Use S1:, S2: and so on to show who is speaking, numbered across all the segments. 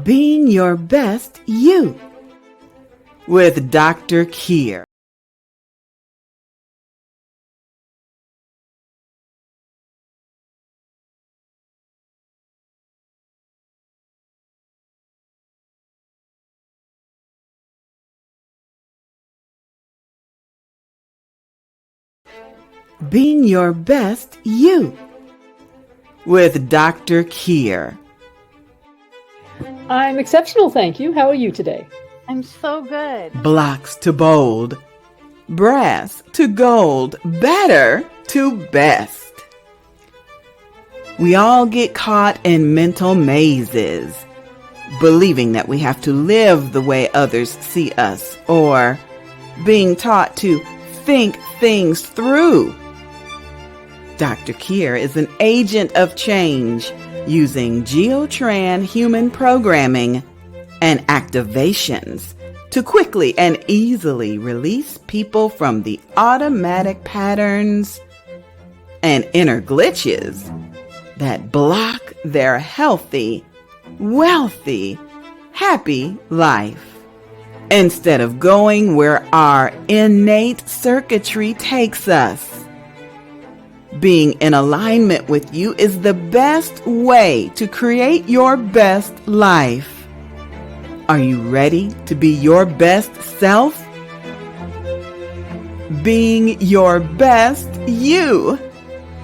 S1: Being Your Best You with Dr. Keir. Being Your Best You with Dr. Keir.
S2: I'm exceptional, thank you. How are you today?
S3: I'm so good.
S1: Blocks to bold, brass to gold, better to best. We all get caught in mental mazes, believing that we have to live the way others see us, or being taught to think things through. Dr. Keir is an agent of change using Geotran human programming and activations to quickly and easily release people from the automatic patterns and inner glitches that block their healthy, wealthy, happy life. Instead of going where our innate circuitry takes us. Being in alignment with you is the best way to create your best life. Are you ready to be your best self? Being Your Best You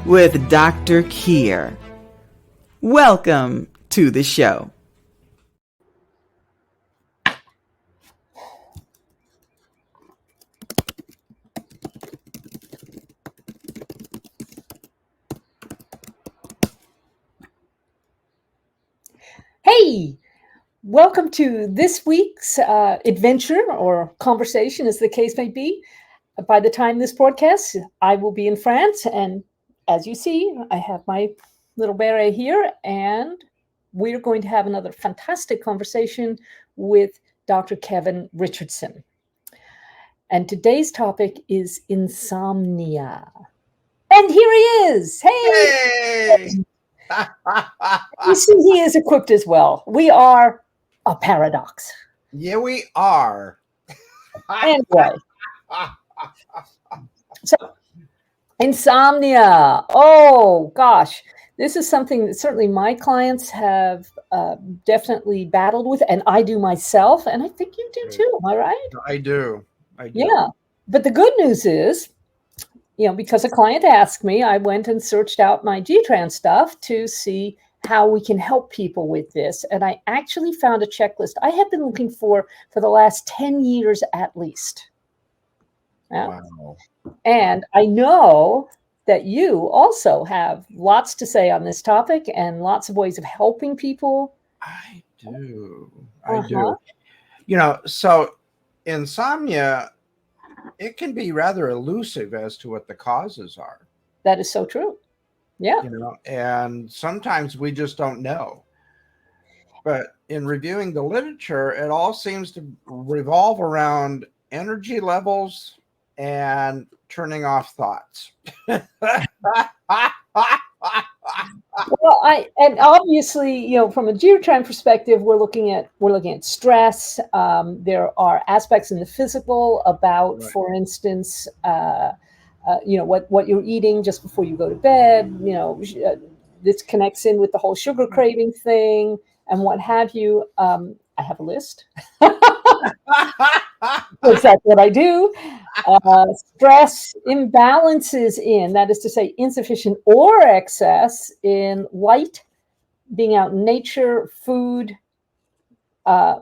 S1: with Dr. Keir. Welcome to the show.
S2: Hey, welcome to this week's adventure or conversation, as the case may be. By the time this broadcasts, I will be in France. And as you see, I have my little beret here, and we're going to have another fantastic conversation with Dr. Kevin Richardson. And today's topic is insomnia. And here he is. Hey! You see, he is equipped as well. We are a paradox.
S4: Yeah, we are.
S2: Anyway. So, insomnia. Oh, gosh. This is something that certainly my clients have definitely battled with, and I do myself, and I think you do too. Am I right?
S4: I do.
S2: Yeah. But the good news is, because a client asked me, I went and searched out my G-Trans stuff to see how we can help people with this. And I actually found a checklist I have been looking for the last 10 years at least. Yeah.
S4: Wow.
S2: And I know that you also have lots to say on this topic and lots of ways of helping people.
S4: I do. So insomnia, it can be rather elusive as to what the causes are.
S2: That is so true. Yeah.
S4: And sometimes we just don't know. But in reviewing the literature, it all seems to revolve around energy levels and turning off thoughts.
S2: Well, and obviously, from a Geotran perspective, we're looking at stress. There are aspects in the physical about, right, for instance, what you're eating just before you go to bed. This connects in with the whole sugar craving thing and what have you. I have a list. Because that's what I do. Stress imbalances that is to say, insufficient or excess in light, being out in nature, food,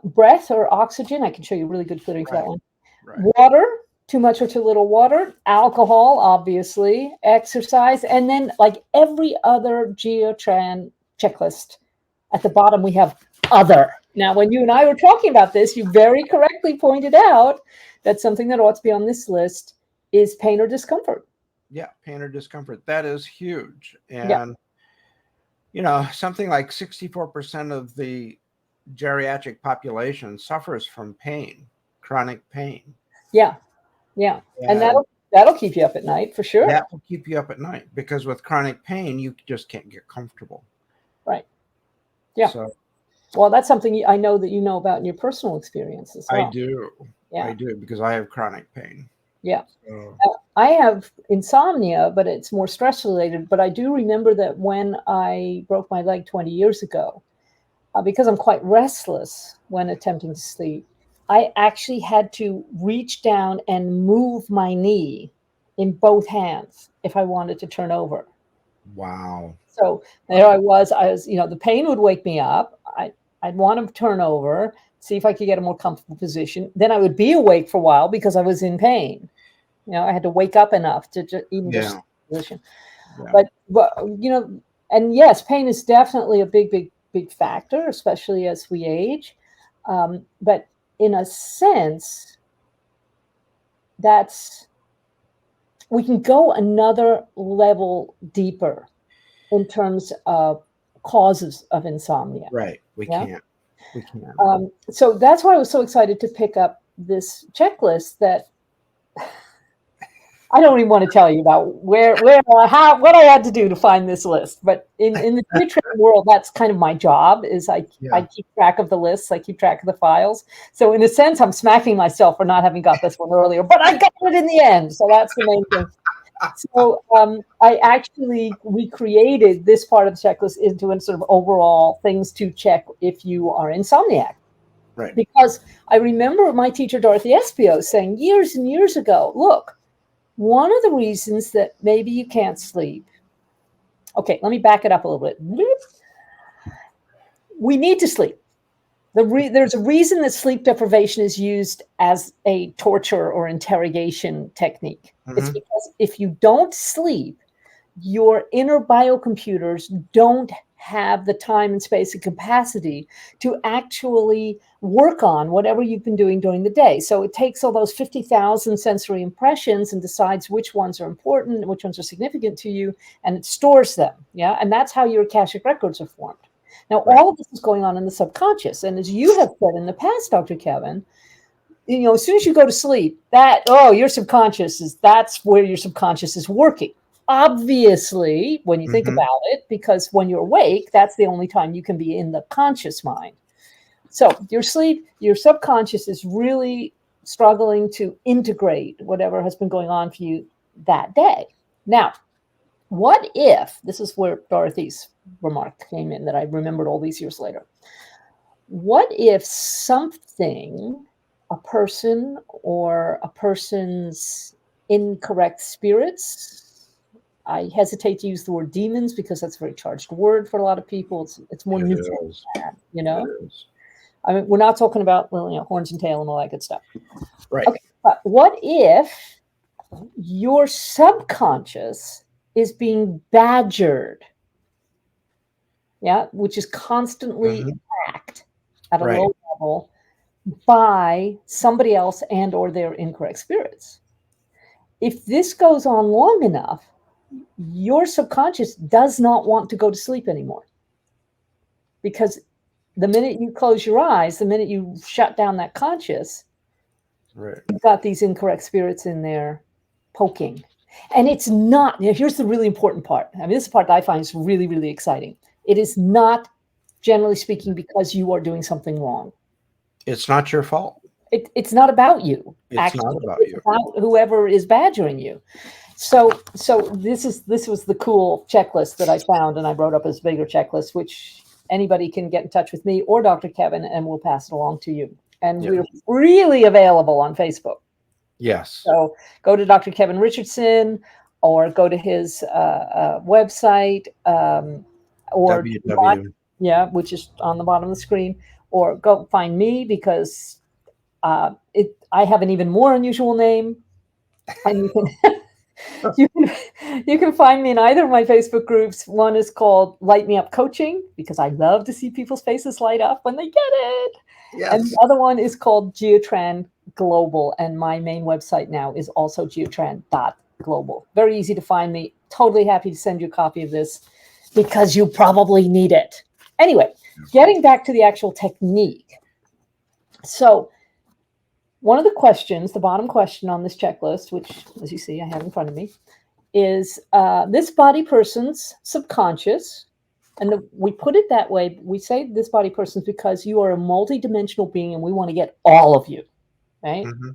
S2: breath or oxygen. I can show you really good footage for that one. Right. Water, too much or too little water, alcohol, obviously, exercise, and then like every other Geotran checklist, at the bottom we have other. Now, when you and I were talking about this, you very correctly pointed out that something that ought to be on this list is pain or discomfort.
S4: Yeah, pain or discomfort. That is huge. And, something like 64% of the geriatric population suffers from pain, chronic pain.
S2: Yeah. And that'll keep you up at night for sure.
S4: That will keep you up at night because with chronic pain, you just can't get comfortable.
S2: Right. Yeah. Well, that's something I know that you know about in your personal experience as well.
S4: I do.
S2: Yeah.
S4: I do, because I have chronic pain.
S2: Yeah.
S4: So,
S2: I have insomnia, but it's more stress related. But I do remember that when I broke my leg 20 years ago, because I'm quite restless when attempting to sleep, I actually had to reach down and move my knee in both hands if I wanted to turn over.
S4: wow.
S2: So there I was, the pain would wake me up. I'd want to turn over, see if I could get a more comfortable position. Then I would be awake for a while because I was in pain. I had to wake up enough to even just
S4: Yeah.
S2: position.
S4: Yeah.
S2: But and yes, pain is definitely a big factor, especially as we age. But in a sense, we can go another level deeper in terms of causes of insomnia.
S4: Right. We
S2: Yeah.
S4: can't. We can't.
S2: So that's why I was so excited to pick up this checklist that I don't even want to tell you about what I had to do to find this list. But in the geotraining world, that's kind of my job. Is I keep track of the lists, I keep track of the files. So in a sense, I'm smacking myself for not having got this one earlier, but I got it in the end. So that's the main thing. So I actually recreated this part of the checklist into a sort of overall things to check if you are insomniac.
S4: Right.
S2: Because I remember my teacher, Dorothy Espio, saying years and years ago, look, one of the reasons that maybe you can't sleep. Okay, let me back it up a little bit. We need to sleep. There's a reason that sleep deprivation is used as a torture or interrogation technique.
S4: Mhm.
S2: It's because if you don't sleep, your inner biocomputers don't have the time and space and capacity to actually work on whatever you've been doing during the day. So it takes all those 50,000 sensory impressions and decides which ones are important and which ones are significant to you, and it stores them. Yeah. And that's how your Akashic records are formed. Now, all of this is going on in the subconscious. And as you have said in the past, Dr. Kevin, as soon as you go to sleep, your subconscious that's where your subconscious is working. Obviously, when you think about it, because when you're awake, that's the only time you can be in the conscious mind. So your sleep, your subconscious is really struggling to integrate whatever has been going on for you that day. Now, what if, this is where Dorothy's remark came in that I remembered all these years later. What if something, a person or a person's incorrect spirits, I hesitate to use the word demons because that's a very charged word for a lot of people. It's more neutral than that,
S4: It is.
S2: I mean, we're not talking about horns and tail and all that good stuff.
S4: Right.
S2: Okay, but what if your subconscious is being badgered? Yeah, which is constantly attacked at a low level by somebody else and or their incorrect spirits. If this goes on long enough, your subconscious does not want to go to sleep anymore. Because the minute you close your eyes, the minute you shut down that conscious, you've got these incorrect spirits in there poking. And it's not, here's the really important part. I mean, this is the part that I find is really, really exciting. It is not, generally speaking, because you are doing something wrong.
S4: It's not your fault.
S2: It's not about you.
S4: It's not about you.
S2: It's about whoever is badgering you. So this was the cool checklist that I found, and I wrote up as a bigger checklist, which anybody can get in touch with me or Dr. Kevin, and we'll pass it along to you. And we're really available on Facebook.
S4: Yes.
S2: So go to Dr. Kevin Richardson, or go to his website, or which is on the bottom of the screen, or go find me because I have an even more unusual name, and you can find me in either of my Facebook groups. One is called Light Me Up Coaching, because I love to see people's faces light up when they get it. Yes. And the other one is called Geotran Global, and my main website now is also geotran.global. Very easy to find me. Totally happy to send you a copy of this because you probably need it. Anyway, getting back to the actual technique. So one of the questions, the bottom question on this checklist, which, as you see, I have in front of me, is this body person's subconscious And we put it that way. We say this body person is because you are a multidimensional being and we want to get all of you, right?
S4: Mm-hmm.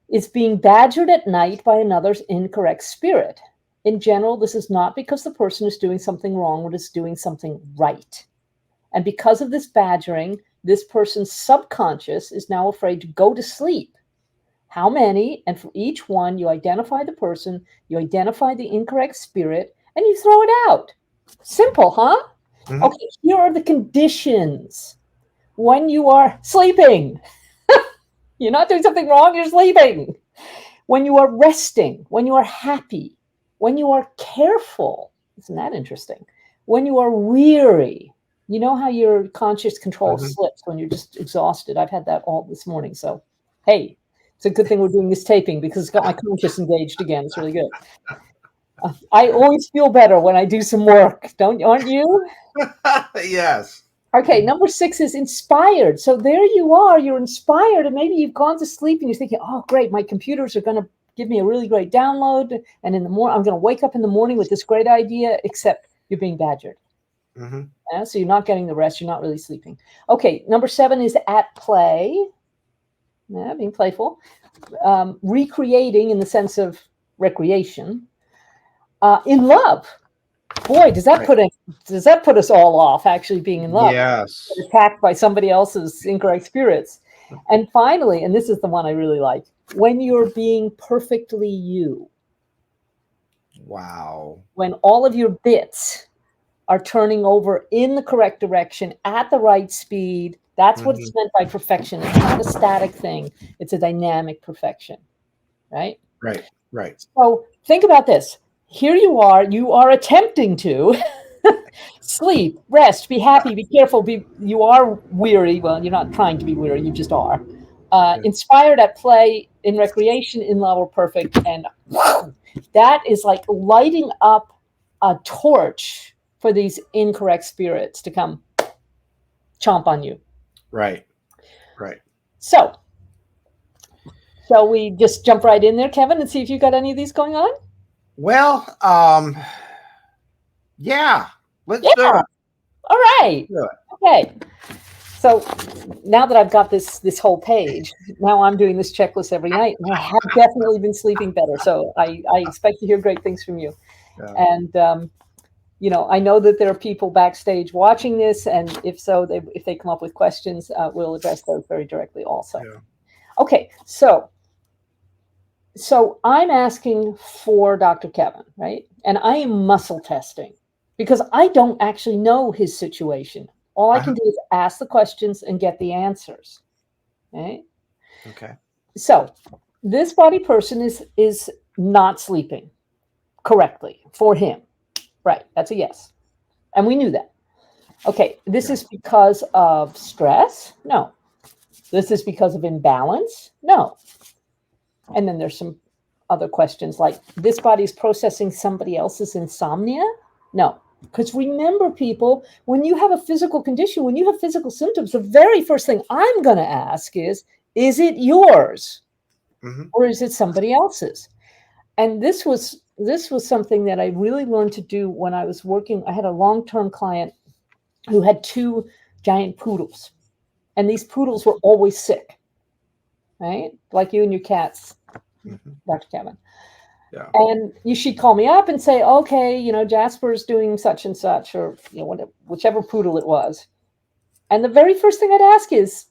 S2: It's being badgered at night by another's incorrect spirit. In general, this is not because the person is doing something wrong, but is doing something right. And because of this badgering, this person's subconscious is now afraid to go to sleep. How many? And for each one, you identify the person, you identify the incorrect spirit, and you throw it out. Simple, huh?
S4: Mm-hmm.
S2: Okay, here are the conditions. When you are sleeping, you're not doing something wrong, you're sleeping. When you are resting, when you are happy, when you are careful, isn't that interesting? When you are weary, you know how your conscious control
S4: Mm-hmm.
S2: slips when you're just exhausted. I've had that all this morning. So, hey, it's a good thing we're doing this taping because it's got my conscious engaged again. It's really good. I always feel better when I do some work, aren't you?
S4: Yes.
S2: Okay, number 6 is inspired. So there you are, you're inspired, and maybe you've gone to sleep and you're thinking, oh, great, my computers are going to give me a really great download. And in the morning, I'm going to wake up in the morning with this great idea, except you're being badgered.
S4: Mm-hmm.
S2: So you're not getting the rest. You're not really sleeping. Okay, number 7 is at play. Yeah, being playful. Recreating in the sense of recreation. In love. Boy, does that
S4: Right.
S2: put us all off actually being in love?
S4: Yes.
S2: Attacked by somebody else's incorrect spirits. And finally, and this is the one I really like, when you're being perfectly you,
S4: Wow.
S2: when all of your bits are turning over in the correct direction at the right speed, that's what
S4: Mm-hmm.
S2: it's meant by perfection. It's not a static thing, it's a dynamic perfection, right?
S4: Right. Right.
S2: So think about this. Here you are attempting to sleep, rest, be happy, be careful. You are weary. Well, you're not trying to be weary, you just are.
S4: Yeah.
S2: Inspired at play, in recreation, in love, or perfect. And that is like lighting up a torch for these incorrect spirits to come chomp on you.
S4: Right. Right.
S2: So, shall we just jump right in there, Kevin, and see if you got any of these going on?
S4: Well, yeah. Let's do
S2: Yeah.
S4: it.
S2: All right.
S4: Do it.
S2: Okay. So now that I've got this whole page, now I'm doing this checklist every night, and I have definitely been sleeping better. So I expect to hear great things from you.
S4: Yeah.
S2: And I know that there are people backstage watching this, and if so, if they come up with questions, we'll address those very directly also.
S4: Yeah.
S2: Okay, so I'm asking for Dr. Kevin, right? And I am muscle testing because I don't actually know his situation. All I can do is ask the questions and get the answers. Okay.
S4: Okay.
S2: So this body person is not sleeping correctly for him. Right. That's a yes. And we knew that. Okay. This is because of stress? No. This is because of imbalance? No. And then there's some other questions like this body's processing somebody else's insomnia? No. Because remember, people, when you have a physical condition, when you have physical symptoms, the very first thing I'm going to ask is it yours?
S4: Mm-hmm.
S2: Or is it somebody else's? And this was something that I really learned to do when I was working. I had a long-term client who had 2 giant poodles, and these poodles were always sick, right? Like you and your cats,
S4: Mm-hmm.
S2: Dr. Kevin.
S4: Yeah.
S2: And she'd call me up and say, okay, Jasper's doing such and such, or whichever poodle it was. And the very first thing I'd ask is,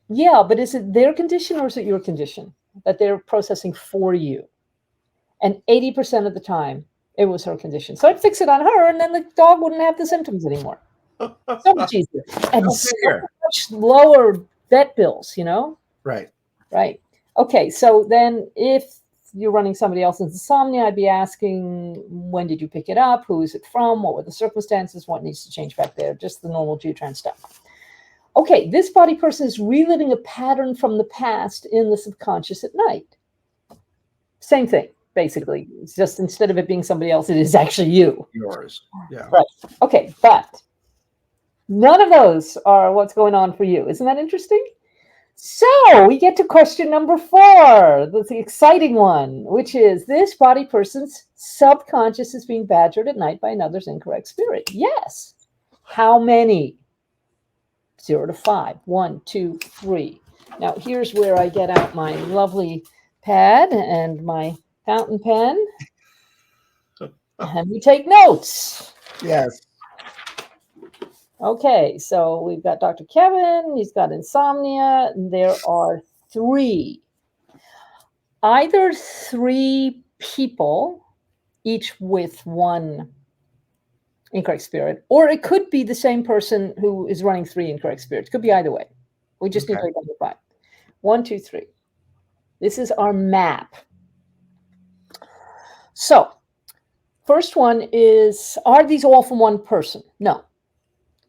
S2: yeah, but is it their condition or is it your condition that they're processing for you? And 80% of the time, it was her condition. So I'd fix it on her, and then the dog wouldn't have the symptoms anymore. So much easier. And so much lower vet bills,
S4: Right.
S2: Right. Okay, so then if you're running somebody else's insomnia, I'd be asking, when did you pick it up? Who is it from? What were the circumstances? What needs to change back there? Just the normal G-Trans stuff. Okay, this body person is reliving a pattern from the past in the subconscious at night. Same thing, basically. It's just instead of it being somebody else, it is actually you.
S4: Yours. Yeah.
S2: Right. Okay, but none of those are what's going on for you. Isn't that interesting? So we get to question number 4, that's the exciting one, which is this body person's subconscious is being badgered at night by another's incorrect spirit. Yes. How many? 0 to 5. 1, 2, 3. Now, here's where I get out my lovely pad and my fountain pen. And we take notes.
S4: Yes.
S2: Okay, so we've got Dr. Kevin. He's got insomnia. There are 3. Either 3 people, each with 1 incorrect spirit, or it could be the same person who is running 3 incorrect spirits. It could be either way. We just need to identify. 1, 2, 3. This is our map. So, first one is, are these all from one person? No.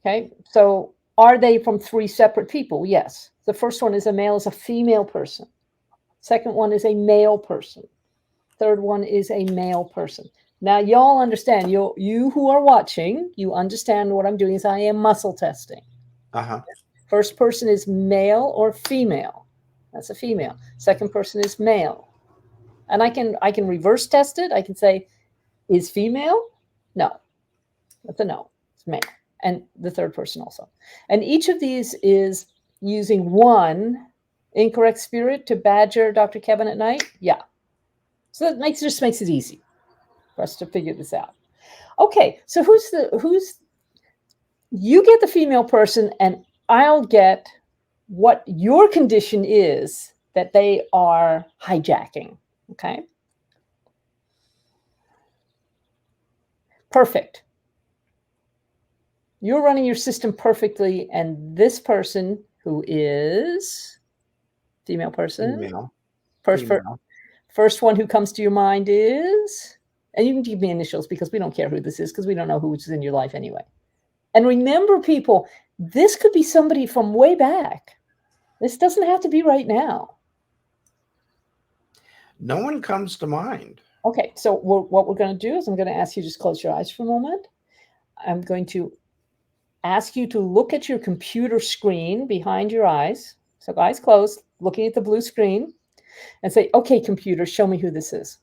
S2: Okay, so are they from 3 separate people? Yes. The first one is a male, is a female person. Second one is a male person. Third one is a male person. Now, y'all understand, you who are watching, you understand what I'm doing is I am muscle testing.
S4: Uh-huh.
S2: First person is male or female. That's a female. Second person is male. And I can reverse test it. I can say, is female? No. That's a no. It's male. And the third person also. And each of these is using 1 incorrect spirit to badger Dr. Kevin at night. Yeah. So that just makes it easy for us to figure this out. Okay, so who's you get the female person, and I'll get what your condition is that they are hijacking. Okay. Perfect. You're running your system perfectly, and this person who is female person,
S4: Female.
S2: first one who comes to your mind is, and you can give me initials because we don't care who this is because we don't know who's in your life anyway. And remember, people, this could be somebody from way back. This doesn't have to be right now.
S4: No one comes to mind.
S2: Okay, so what we're going to do is I'm going to ask you to just close your eyes for a moment. I'm going to ask you to look at your computer screen behind your eyes. So eyes closed, looking at the blue screen, and say, okay, computer, show me who this is.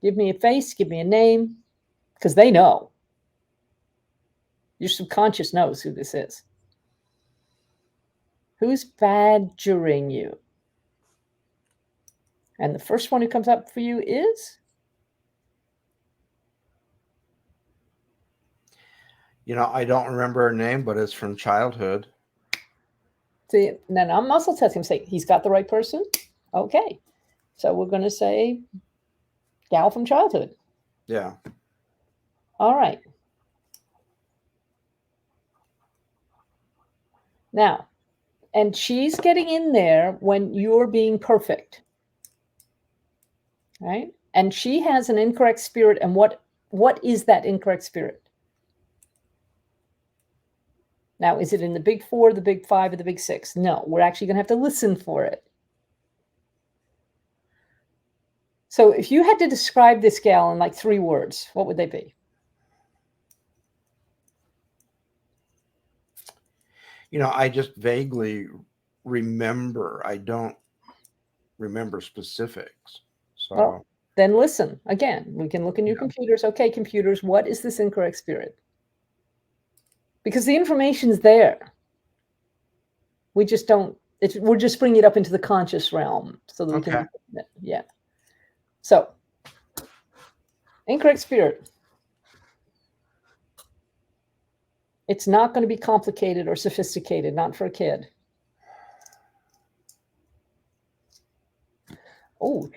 S2: Give me a face, give me a name, because they know. Your subconscious knows who this is. Who's badgering you? And the first one who comes up for you is?
S4: I don't remember her name, but it's from childhood.
S2: See, then I'm muscle testing. Say, he's got the right person? Okay. So we're going to say gal from childhood.
S4: Yeah.
S2: All right. Now, and she's getting in there when you're being perfect. Right? And she has an incorrect spirit. And what is that incorrect spirit? Now, is it in the big 4, the big 5, or the big 6? No, we're actually going to have to listen for it. So if you had to describe this gal in like 3 words, what would they be?
S4: I just vaguely remember. I don't remember specifics. So
S2: Well, then listen. Again, we can look in your computers. Okay, computers, what is this incorrect spirit? Because the information's there. We just don't, we're just bringing it up into the conscious realm so that we can, yeah. So, incorrect spirit. It's not going to be complicated or sophisticated, not for a kid. Oh,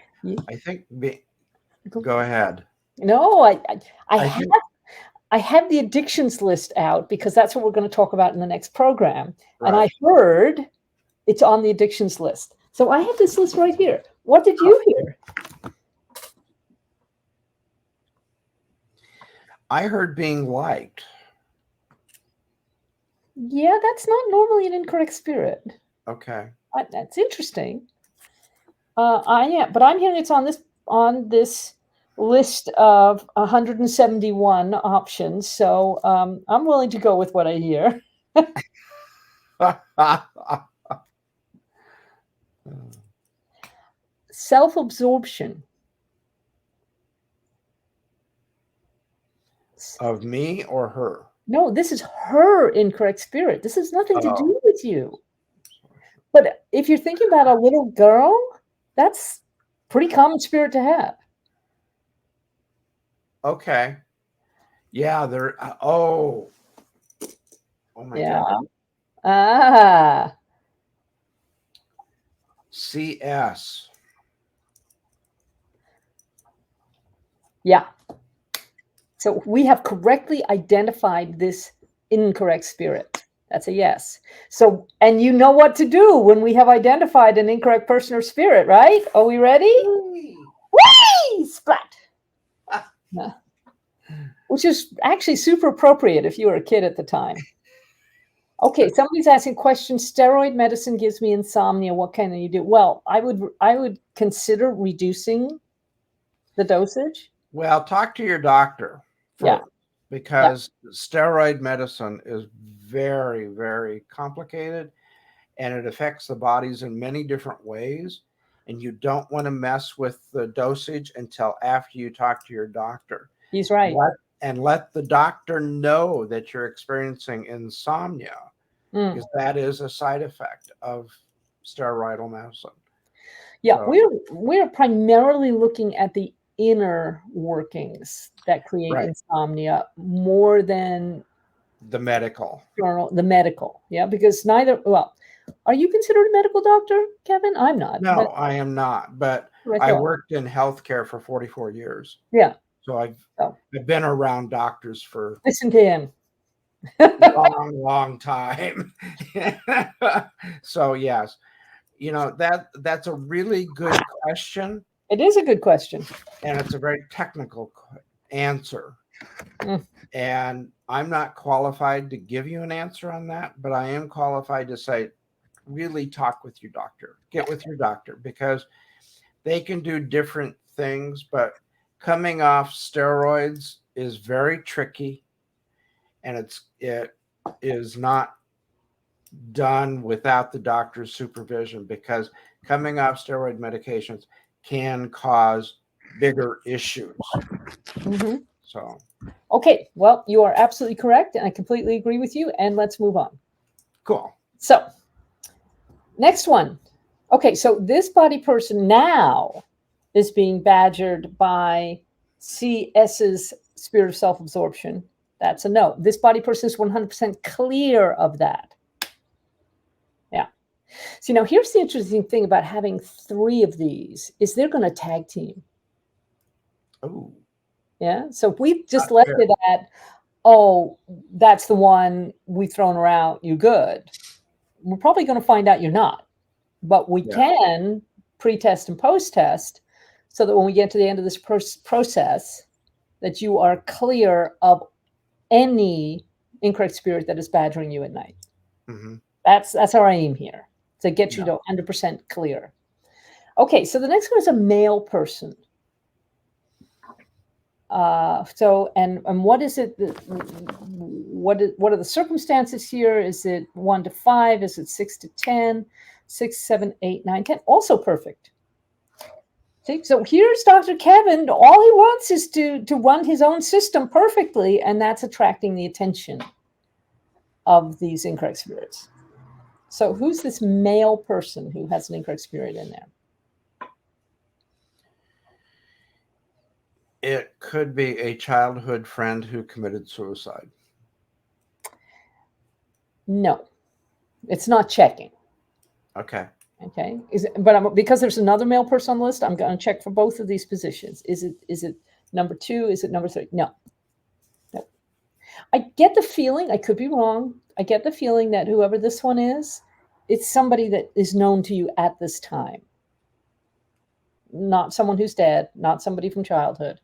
S4: I think, go ahead.
S2: No, I have the addictions list out because that's what we're going to talk about in the next program. Right. And I heard it's on the addictions list. So I have this list right here. What did you hear?
S4: I heard being liked.
S2: Yeah, that's not normally an incorrect spirit.
S4: Okay.
S2: That's interesting. But I'm hearing it's on this list of 171 options. So I'm willing to go with what I hear. Self-absorption.
S4: Of me or her?
S2: No, this is her incorrect spirit. This has nothing to
S4: Oh.
S2: do with you. But if you're thinking about a little girl, that's pretty common spirit to have.
S4: Okay. Yeah, there. Oh my
S2: Yeah.
S4: God.
S2: Ah,
S4: CS.
S2: yeah. So we have correctly identified this incorrect spirit. That's a yes. So, and you know what to do when we have identified an incorrect person or spirit, right? Are we ready? Whee! Splat. Yeah. Which is actually super appropriate if you were a kid at the time. Okay, somebody's asking questions. Steroid medicine gives me insomnia. What can you do? Well, I would consider reducing the dosage.
S4: Well, talk to your doctor
S2: Yeah.
S4: first, because steroid medicine is very, very complicated, and it affects the bodies in many different ways. And you don't want to mess with the dosage until after you talk to your doctor.
S2: He's right.
S4: Let the doctor know that you're experiencing insomnia,
S2: Mm.
S4: because that is a side effect of steroidal medicine.
S2: Yeah,
S4: So-
S2: we're primarily looking at the inner workings that create
S4: Right.
S2: insomnia more than
S4: The medical.
S2: the medical. Yeah, because neither. Well, are you considered a medical doctor, Kevin? I'm not.
S4: No,
S2: but
S4: I am not, but
S2: I
S4: I
S2: thought.
S4: worked in healthcare for 44 years.
S2: Yeah.
S4: So I've
S2: Oh.
S4: been around doctors for
S2: Listen to him.
S4: a long time. So yes, that's a really good question,
S2: It is a good question.
S4: and it's a very technical answer.
S2: Mm.
S4: And I'm not qualified to give you an answer on that, but I am qualified to say, really talk with your doctor. Get with your doctor, because they can do different things, but coming off steroids is very tricky, and it is not done without the doctor's supervision, because coming off steroid medications can cause bigger issues.
S2: Mm-hmm.
S4: So,
S2: okay, well, you are absolutely correct, and I completely agree with you. And let's move on.
S4: cool.
S2: So, next one. Okay, so this body person now is being badgered by CS's spirit of self-absorption. That's a no. This body person is 100% clear of that. Yeah. See, now here's the interesting thing about having 3 of these is they're going to tag team.
S4: Oh,
S2: Yeah. So if we just
S4: Not
S2: left
S4: fair.
S2: it at, oh, that's the one we've thrown her out, you good. We're probably going to find out you're not. But we
S4: Yeah.
S2: can pre-test and post-test so that when we get to the end of this process, that you are clear of any incorrect spirit that is badgering you at night.
S4: Mm-hmm.
S2: That's our aim here, to get you
S4: Yeah.
S2: to 100% clear. Okay, so the next one is a male person. So what is it? What are the circumstances here? Is it 1 to 5? Is it 6 to 10? 6, 7, 8, 9, 10? Also perfect. See, so here's Dr. Kevin. All he wants is to run his own system perfectly, and that's attracting the attention of these incorrect spirits. So who's this male person who has an incorrect spirit in there?
S4: It could be a childhood friend who committed suicide.
S2: No, it's not checking.
S4: Okay.
S2: Okay, because there's another male person on the list, I'm going to check for both of these positions. Is it number 2? Is it number 3? No. I get the feeling, I could be wrong. I get the feeling that whoever this one is, it's somebody that is known to you at this time. Not someone who's dead, not somebody from childhood.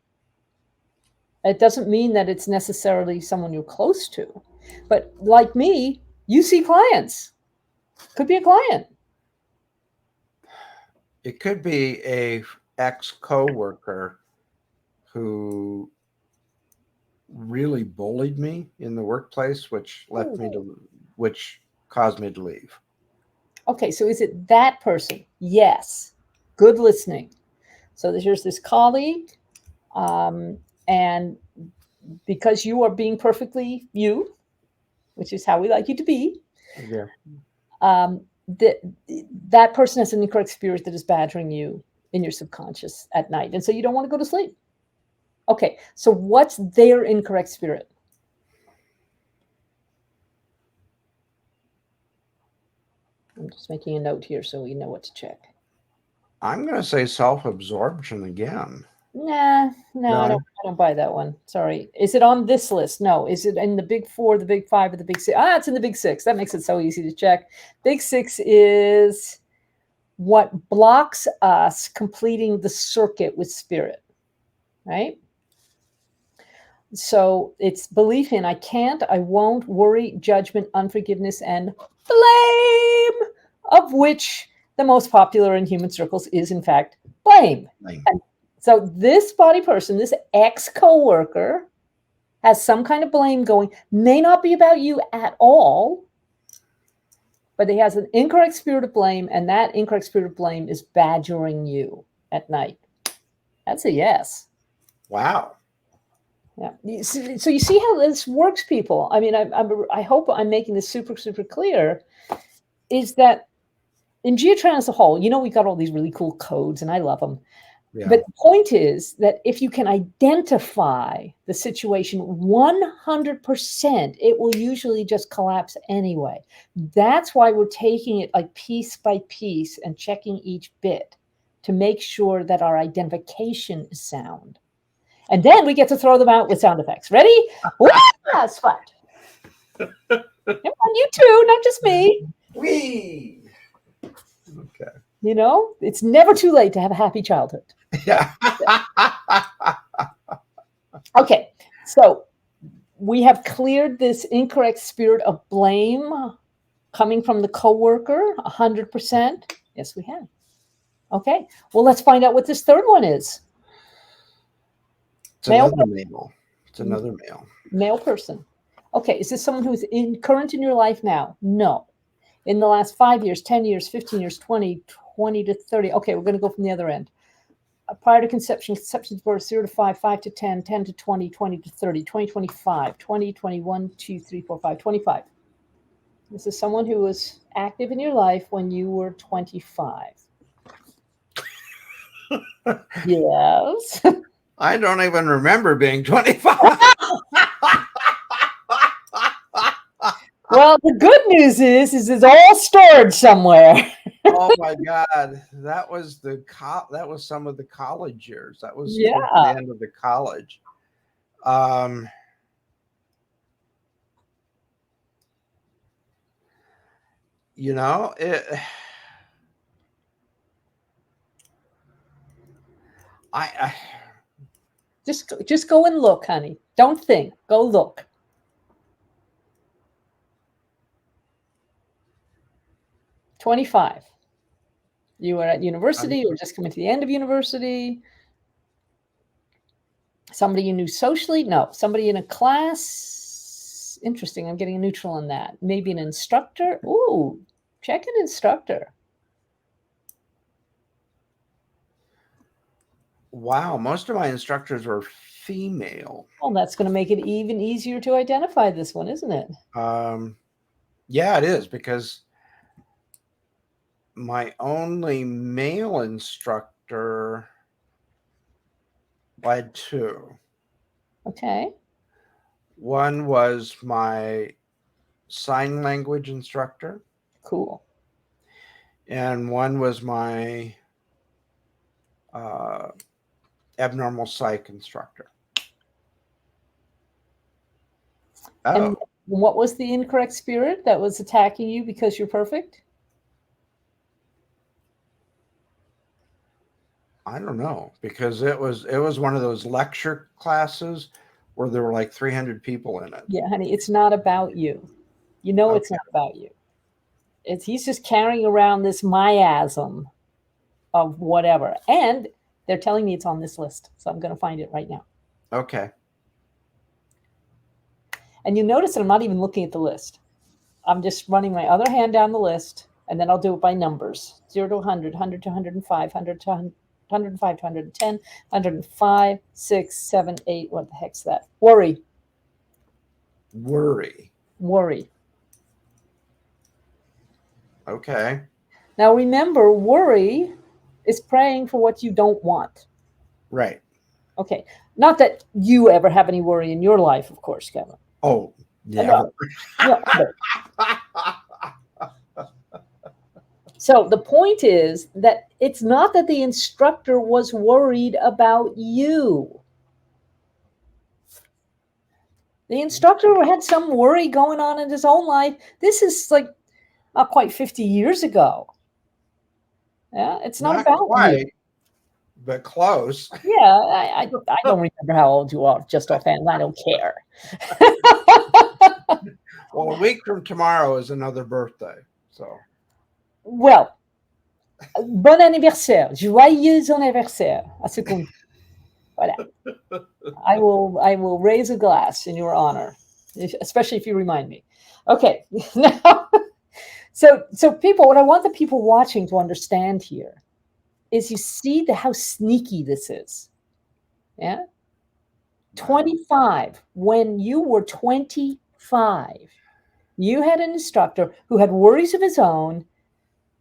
S2: It doesn't mean that it's necessarily someone you're close to. But like me, you see clients. Could be a client.
S4: It could be a ex-coworker who really bullied me in the workplace, which caused me to leave.
S2: Okay, so is it that person? Yes. Good listening. So here's this colleague, and because you are being perfectly you, which is how we like you to be,
S4: Yeah.
S2: that person has an incorrect spirit that is badgering you in your subconscious at night. And so you don't want to go to sleep. Okay, so what's their incorrect spirit? I'm just making a note here so we know what to check.
S4: I'm going to say self-absorption again.
S2: Nah, no, I don't buy that one. Sorry. Is it on this list? No. Is it in the big 4, the big 5, or the big 6? It's in the big 6. That makes it so easy to check. Big 6 is what blocks us completing the circuit with spirit, right? So it's belief in I can't, I won't, worry, judgment, unforgiveness, and blame, of which the most popular in human circles is, in fact, blame. And so this body person, this ex-coworker, has some kind of blame going, may not be about you at all, but he has an incorrect spirit of blame, and that incorrect spirit of blame is badgering you at night. That's a yes.
S4: Wow.
S2: Yeah. So you see how this works, people. I mean, I hope I'm making this super, super clear, is that in Geotran as a whole, we've got all these really cool codes, and I love them.
S4: Yeah.
S2: But the point is that if you can identify the situation 100%, it will usually just collapse anyway. That's why we're taking it like piece by piece and checking each bit to make sure that our identification is sound. And then we get to throw them out with sound effects. Ready? Spot. You too, not just me.
S4: Whee! Okay.
S2: It's never too late to have a happy childhood.
S4: Yeah.
S2: Okay, so we have cleared this incorrect spirit of blame coming from the coworker 100%. Yes, we have. Okay, well, let's find out what this third one is.
S4: It's another male. It's another male.
S2: Male person. Okay, is this someone who's current in your life now? No. In the last 5 years, 10 years, 15 years, 20 to 30. Okay, we're going to go from the other end. Prior to conception to birth, 0 to 5, 5 to 10, 10 to 20, 20 to 30, 20, 25, 20, 21, 2, 3, 4, 5, 25. This is someone who was active in your life when you were 25. Yes.
S4: I don't even remember being 25.
S2: Well, the good news is it's all stored somewhere.
S4: Oh my God, that was some of the college years. That was
S2: Yeah.
S4: the end of the college. I
S2: just go and look, honey. Don't think. Go look. $25. You were at university or just coming to the end of university. Somebody you knew socially? No. Somebody in a class? Interesting. I'm getting a neutral on that. Maybe an instructor? Ooh, check an instructor.
S4: Wow, most of my instructors were female.
S2: Well, that's going to make it even easier to identify this one, isn't it?
S4: Yeah, it is, because my only male instructor, I had 2.
S2: Okay.
S4: One was my sign language instructor.
S2: Cool.
S4: And one was my abnormal psych instructor.
S2: And what was the incorrect spirit that was attacking you because you're perfect?
S4: I don't know, because it was one of those lecture classes where there were like 300 people in it.
S2: Yeah, honey, it's not about you. It's not about you. He's just carrying around this miasm of whatever. And they're telling me it's on this list. So I'm going to find it right now.
S4: Okay.
S2: And you notice that I'm not even looking at the list. I'm just running my other hand down the list, and then I'll do it by numbers. 0 to 100, 100 to 105, 100 to 105 to 110, 105, 6, 7, 8. What the heck's that? Worry.
S4: Worry.
S2: Worry.
S4: Okay.
S2: Now remember, worry is praying for what you don't want.
S4: Right.
S2: Okay. Not that you ever have any worry in your life, of course, Kevin.
S4: Oh, yeah.
S2: No, ever. So the point is that it's not that the instructor was worried about you. The instructor had some worry going on in his own life. This is like not quite 50 years ago. Yeah, it's not about
S4: quite,
S2: you.
S4: but close.
S2: Yeah, I don't remember how old you are just offhand. I don't care.
S4: Well, a week from tomorrow is another birthday. So,
S2: Well, bon anniversaire, joyeux anniversaire à ce qu'on dit. Voilà. I will raise a glass in your honor, especially if you remind me. Okay. Now, so people, what I want the people watching to understand here is you see how sneaky this is. Yeah. 25. When you were 25, you had an instructor who had worries of his own,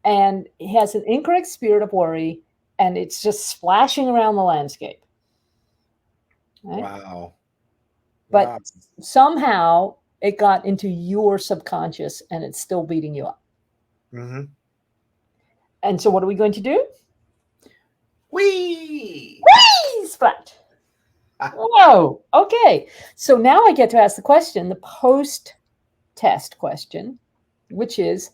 S2: and he has an incorrect spirit of worry, and it's just splashing around the landscape. Right?
S4: wow.
S2: But
S4: Wow.
S2: somehow it got into your subconscious and it's still beating you up.
S4: Mm-hmm.
S2: And so what are we going to do?
S4: Whee!
S2: Whee! Splat. Whoa. Okay. So now I get to ask the question, the post-test question, which is,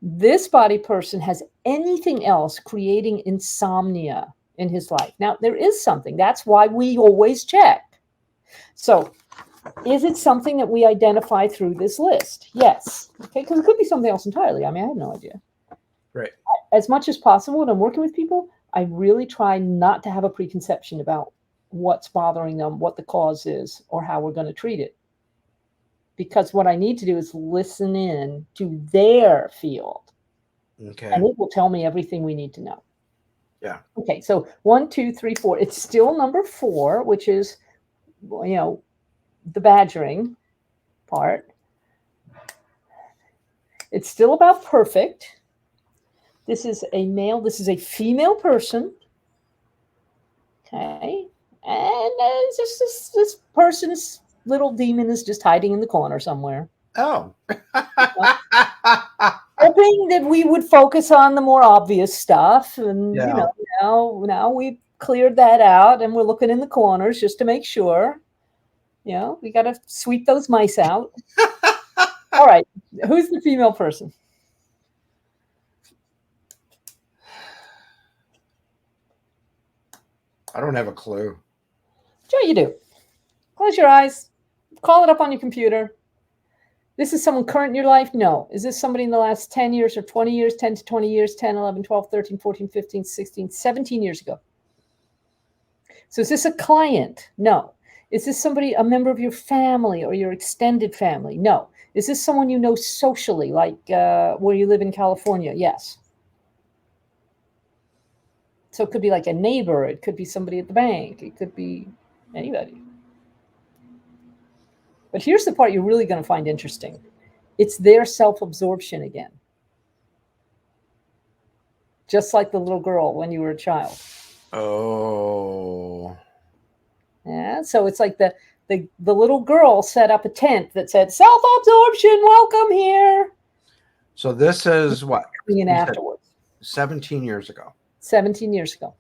S2: this body person has anything else creating insomnia in his life? Now, there is something. That's why we always check. So is it something that we identify through this list? Yes. Okay, because it could be something else entirely. I mean, I have no idea.
S4: Right.
S2: As much as possible when I'm working with people, I really try not to have a preconception about what's bothering them, what the cause is, or how we're going to treat it. Because what I need to do is listen in to their field.
S4: Okay.
S2: And it will tell me everything we need to know.
S4: Yeah.
S2: Okay, so 1, 2, 3, 4. It's still number 4, which is, the badgering part. It's still about perfect. This is a male. This is a female person. Okay. And it's just this person's little demon is just hiding in the corner somewhere.
S4: Oh.
S2: Hoping that we would focus on the more obvious stuff. And,
S4: Yeah.
S2: now we've cleared that out and we're looking in the corners just to make sure. We got to sweep those mice out. All right. Who's the female person?
S4: I don't have a clue.
S2: Sure you do. Close your eyes. Call it up on your computer. This is someone current in your life? No. Is this somebody in the last 10 years or 20 years, 10 to 20 years, 10, 11, 12, 13, 14, 15, 16, 17 years ago? So is this a client? No. Is this somebody, a member of your family or your extended family? No. Is this someone you know socially, like where you live in California? Yes. So it could be like a neighbor. It could be somebody at the bank. It could be anybody. But here's the part you're really going to find interesting. It's their self-absorption again. Just like the little girl when you were a child.
S4: Oh.
S2: Yeah. So it's like the little girl set up a tent that said, self-absorption, welcome here.
S4: So this is what?
S2: And afterwards.
S4: 17 years ago.
S2: 17 years ago.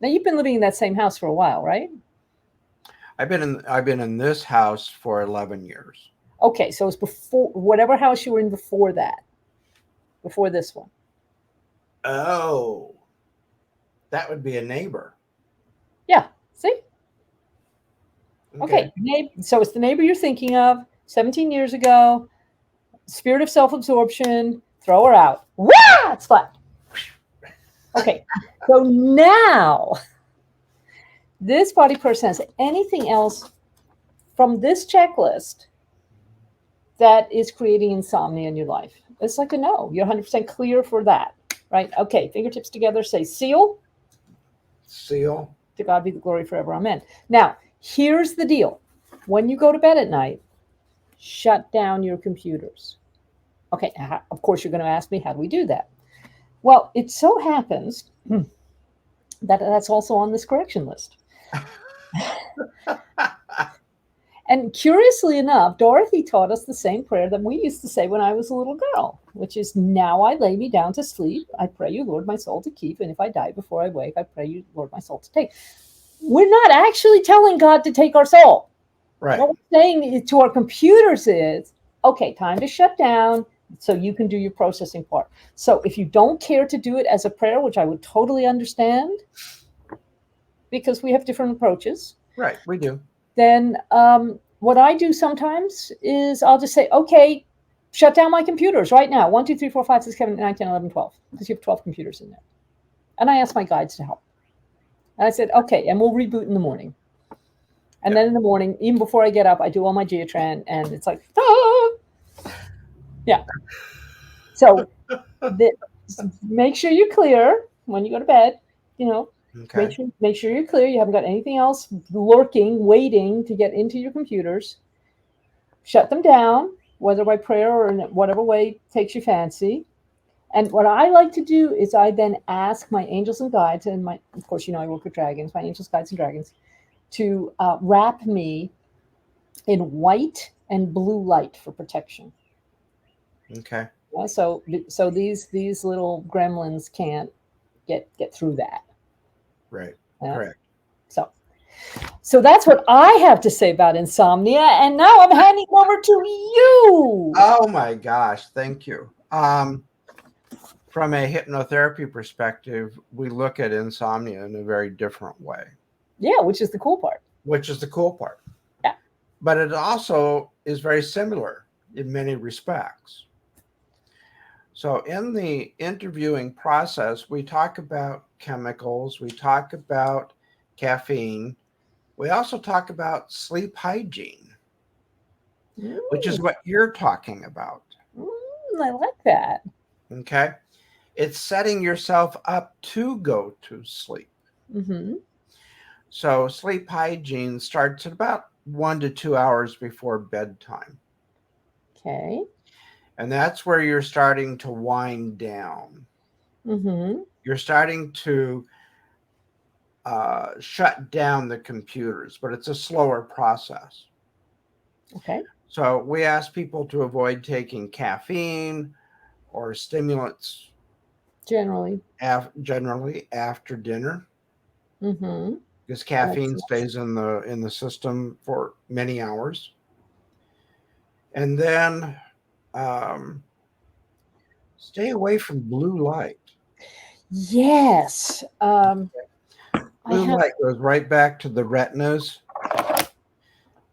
S2: Now you've been living in that same house for a while, right?
S4: I've been in this house for 11 years.
S2: Okay, so it's before whatever house you were in before that. Before this one.
S4: Oh. That would be a neighbor.
S2: Yeah, see? Okay. So it's the neighbor you're thinking of, 17 years ago, spirit of self-absorption, throw her out. Wah! It's flat. Okay, so now this body person has anything else from this checklist that is creating insomnia in your life? It's like a no. You're 100% clear for that, right? Okay, fingertips together, say seal.
S4: Seal.
S2: To God be the glory forever, amen. Now, here's the deal. When you go to bed at night, shut down your computers. Okay, of course, you're going to ask me, how do we do that? Well, it so happens that that's also on this correction list. And curiously enough, Dorothy taught us the same prayer that we used to say when I was a little girl, which is, now I lay me down to sleep. I pray you, Lord, my soul to keep. And if I die before I wake, I pray you, Lord, my soul to take. We're not actually telling God to take our soul.
S4: Right.
S2: What we're saying to our computers is, okay, time to shut down so you can do your processing part. So if you don't care to do it as a prayer, which I would totally understand, because we have different approaches.
S4: Right, we do.
S2: Then what I do sometimes is I'll just say, okay, shut down my computers right now. 1, 2, 3, 4, 5, 6, 7, 8, 9, 10, 11, 12. Because you have 12 computers in there. And I ask my guides to help. And I said, okay, and we'll reboot in the morning. And then in the morning, even before I get up, I do all my Geotran, and it's like, ah! Yeah. So make sure you're clear when you go to bed. You know,
S4: Okay.
S2: make sure you're clear. You haven't got anything else lurking, waiting to get into your computers. Shut them down, whether by prayer or in whatever way takes your fancy. And what I like to do is I then ask my angels and guides, and of course, I work with dragons, my angels, guides, and dragons, to wrap me in white and blue light for protection.
S4: Okay.
S2: So these little gremlins can't get through that.
S4: Right. Correct.
S2: So that's what I have to say about insomnia. And now I'm handing over to you.
S4: Oh my gosh, thank you. From a hypnotherapy perspective, we look at insomnia in a very different way.
S2: Yeah, which is the cool part.
S4: Yeah. But it also is very similar in many respects. So in the interviewing process, we talk about chemicals, we talk about caffeine, we also talk about sleep hygiene, which is what you're talking about.
S2: I like that.
S4: Okay. It's setting yourself up to go to sleep.
S2: Mm-hmm.
S4: So sleep hygiene starts at about 1 to 2 hours before bedtime.
S2: Okay.
S4: And that's where you're starting to wind down.
S2: Mm-hmm.
S4: You're starting to shut down the computers, but it's a slower process.
S2: Okay.
S4: So we ask people to avoid taking caffeine or stimulants
S2: generally
S4: after dinner,
S2: mm-hmm.
S4: because caffeine stays in the system for many hours. And then stay away from blue light.
S2: Yes.
S4: Blue light goes right back to the retinas.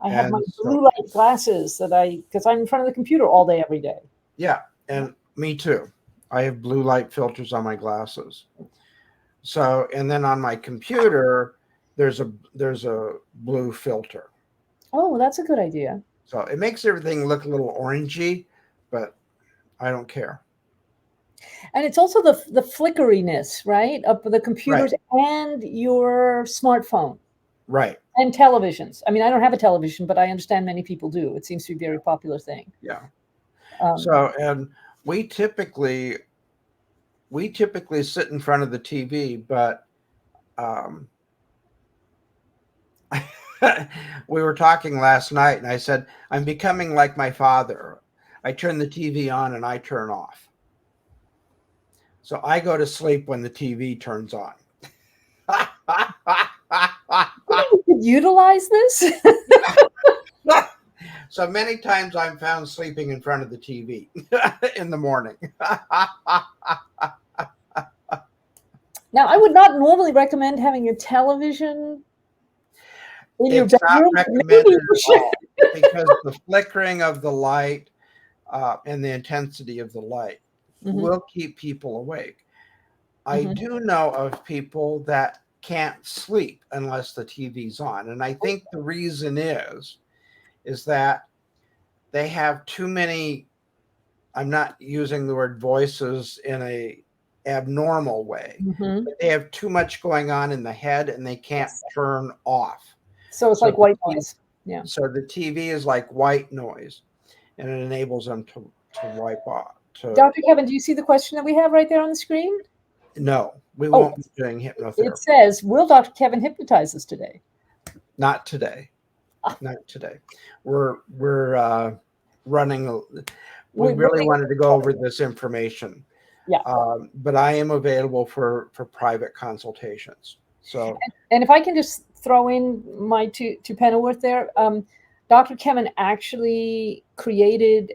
S2: I have my blue light glasses because I'm in front of the computer all day, every day.
S4: Yeah, and me too. I have blue light filters on my glasses. So, and then on my computer, there's a blue filter.
S2: Oh, that's a good idea.
S4: So it makes everything look a little orangey, but I don't care.
S2: And it's also the flickeriness, right, of the computers and your smartphone.
S4: Right.
S2: And televisions. I mean, I don't have a television, but I understand many people do. It seems to be a very popular thing.
S4: Yeah. So, and we typically sit in front of the TV, but we were talking last night, and I said, I'm becoming like my father. I turn the TV on and I turn off. So I go to sleep when the TV turns on.
S2: You could utilize this.
S4: So many times I'm found sleeping in front of the TV in the morning.
S2: Now, I would not normally recommend having a television in your bedroom.
S4: It's not recommended at all, because the flickering of the light and the intensity of the light will keep people awake. I do know of people that can't sleep unless the TV's on. And I think the reason is that they have too many, I'm not using the word voices in a abnormal way, but they have too much going on in the head and they can't turn off.
S2: So it's like white noise. Yeah.
S4: So the TV is like white noise. and it enables them to wipe off.
S2: Dr. Kevin, do you see the question that we have right there on the screen?
S4: No, we
S2: Oh.
S4: won't be doing hypnotherapy.
S2: It says, will Dr. Kevin hypnotize us today?
S4: Not today. Not today. We're running. We really wanted to go over this information.
S2: Yeah.
S4: But I am available for private consultations. So,
S2: and if I can just throw in my two penny worth there, Dr. Kevin actually created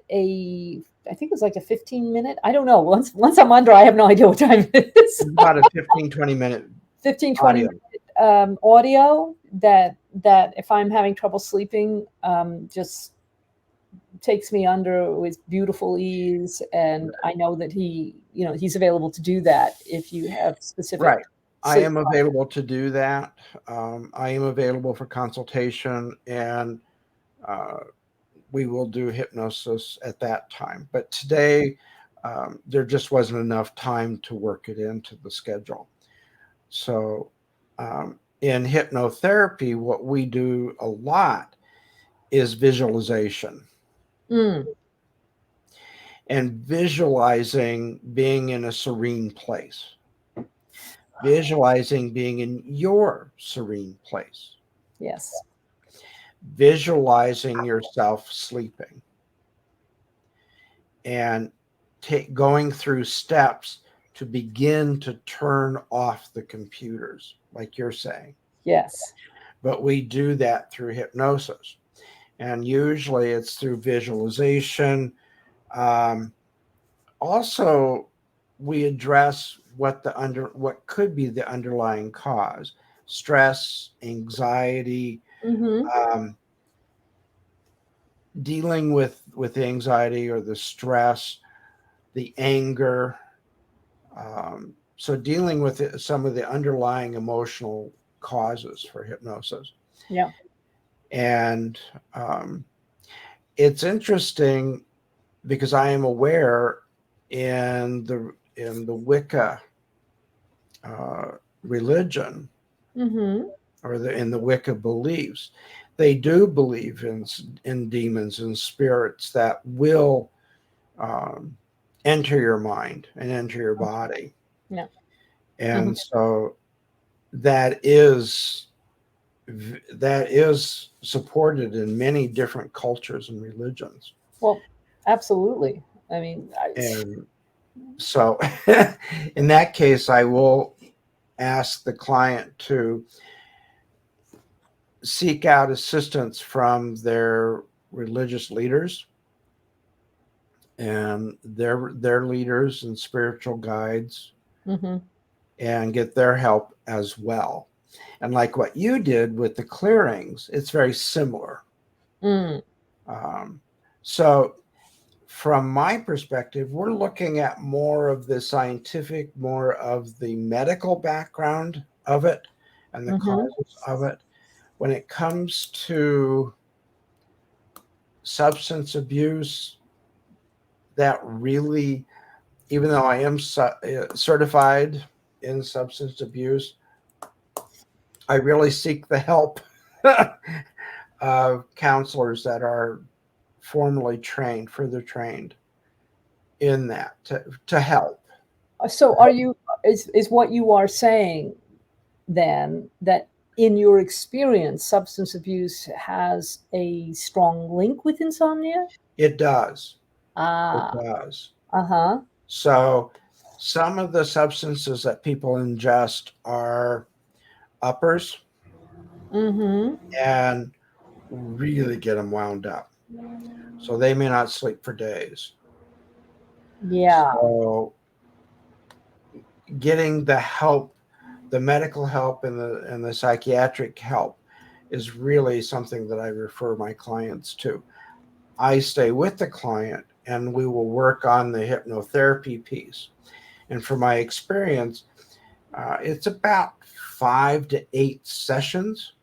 S2: I think it was like a 15-minute. I don't know. Once I'm under, I have no idea what time it is.
S4: About a 15-20 minute
S2: 15-20 minute audio that if I'm having trouble sleeping, just takes me under with beautiful ease. And I know that he's available to do that if you have specific.
S4: Right. I am available to do that. I am available for consultation, and we will do hypnosis at that time. But today, there just wasn't enough time to work it into the schedule. So in hypnotherapy, what we do a lot is visualization. And visualizing being in a serene place. Visualizing being in your serene place.
S2: Yes.
S4: Visualizing yourself sleeping. And going through steps to begin to turn off the computers, like you're saying.
S2: Yes.
S4: But we do that through hypnosis. And usually it's through visualization. Also, we address what could be the underlying cause: stress, anxiety, dealing with the anxiety or the stress, the anger. So dealing with some of the underlying emotional causes for hypnosis.
S2: Yeah.
S4: And it's interesting because I am aware in the Wicca religion, or in the Wicca beliefs, they do believe in demons and spirits that will enter your mind and enter your body.
S2: Yeah.
S4: And so that is supported in many different cultures and religions.
S2: Well, absolutely. I mean,
S4: and so in that case, I will ask the client to seek out assistance from their religious leaders and their leaders and spiritual guides, and get their help as well. And like what you did with the clearings, it's very similar. So from my perspective, we're looking at more of the scientific, more of the medical background of it and the causes of it. When it comes to substance abuse, that really, even though I am certified in substance abuse, I really seek the help of counselors that are formally trained, further trained in that to help.
S2: So is what you are saying then that in your experience, substance abuse has a strong link with insomnia?
S4: It does. It does. So some of the substances that people ingest are uppers and really get them wound up. So they may not sleep for days.
S2: Yeah.
S4: So getting the help, the medical help and the psychiatric help is really something that I refer my clients to. I stay with the client and we will work on the hypnotherapy piece. And from my experience, it's about 5 to 8 sessions.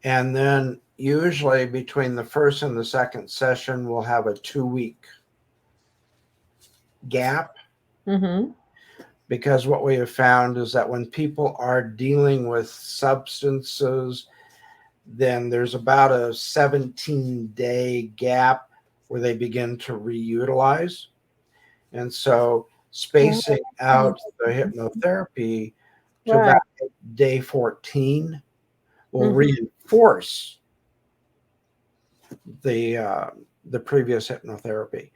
S4: And then usually between the first and the second session, we'll have a 2-week gap. Because what we have found is that when people are dealing with substances then there's about a 17-day gap where they begin to reutilize. And so spacing out the hypnotherapy to
S2: Right.
S4: about day 14 will
S2: Mhm.
S4: reinforce the previous hypnotherapy,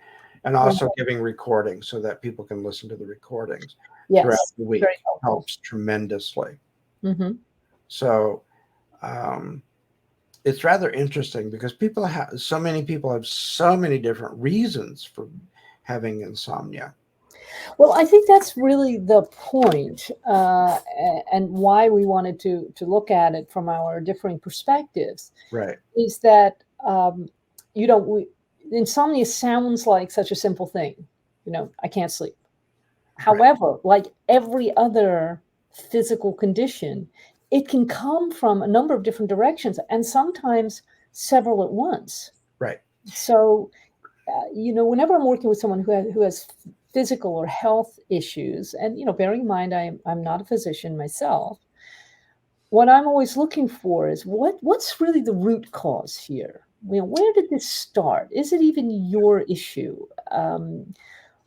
S4: and also giving recordings so that people can listen to the recordings throughout
S2: Yes.
S4: the week
S2: Very helpful.
S4: helps tremendously.
S2: Hmm.
S4: So it's rather interesting because so many people have so many different reasons for having insomnia.
S2: Well, I think that's really the point, and why we wanted to look at it from our differing perspectives.
S4: Right.
S2: Is that insomnia sounds like such a simple thing. I can't sleep. However, like every other physical condition, it can come from a number of different directions, and sometimes several at once.
S4: Right.
S2: So, whenever I'm working with someone who has physical or health issues, and bearing in mind I'm not a physician myself, what I'm always looking for is what's really the root cause here. Where did this start? Is it even your issue?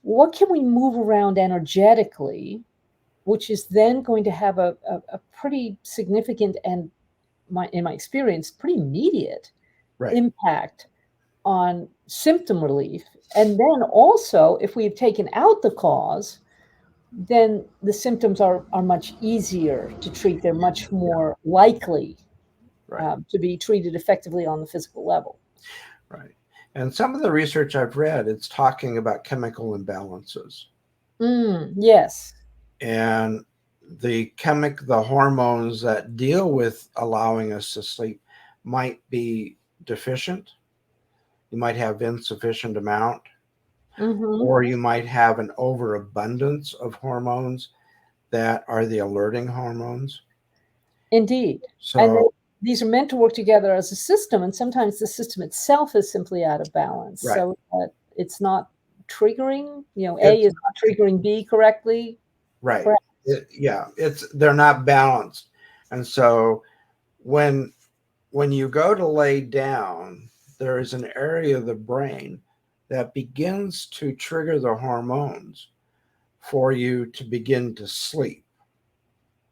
S2: What can we move around energetically, which is then going to have a pretty significant and, in my experience, pretty immediate
S4: Right.
S2: impact on symptom relief. And then also, if we've taken out the cause, then the symptoms are much easier to treat. They're much more likely
S4: Right.
S2: to be treated effectively on the physical level.
S4: Right. And some of the research I've read, it's talking about chemical imbalances.
S2: Yes.
S4: And the hormones that deal with allowing us to sleep might be deficient. You might have insufficient amount, or you might have an overabundance of hormones that are the alerting hormones.
S2: Indeed. And
S4: So
S2: these are meant to work together as a system, and sometimes the system itself is simply out of balance.
S4: Right.
S2: So that it's not triggering, A is not triggering B correctly.
S4: right. They're not balanced. And so when you go to lay down, there is an area of the brain that begins to trigger the hormones for you to begin to sleep.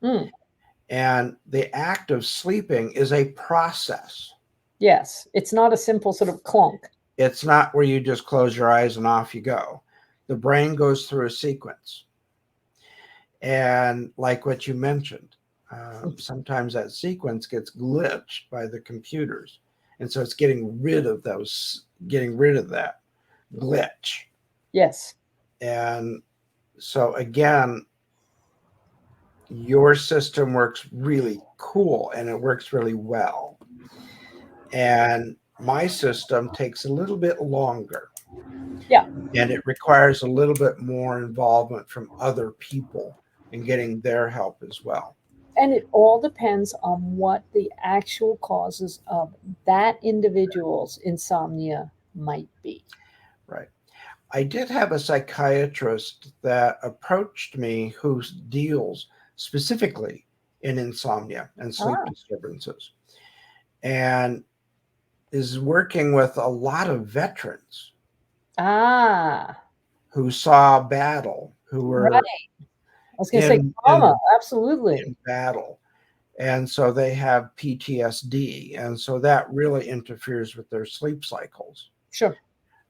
S4: And the act of sleeping is a process.
S2: Yes, it's not a simple sort of clunk.
S4: It's not where you just close your eyes and off you go. The brain goes through a sequence. And like what you mentioned, sometimes that sequence gets glitched by the computers. And so it's getting rid of that glitch.
S2: Yes.
S4: And so again, your system works really cool and it works really well. And my system takes a little bit longer.
S2: Yeah.
S4: And it requires a little bit more involvement from other people in getting their help as well.
S2: And it all depends on what the actual causes of that individual's insomnia might be.
S4: Right. I did have a psychiatrist that approached me who deals specifically in insomnia and sleep disturbances, and is working with a lot of veterans who saw battle, who were
S2: right. I was going to say trauma, absolutely.
S4: in battle. And so they have PTSD. And so that really interferes with their sleep cycles.
S2: Sure.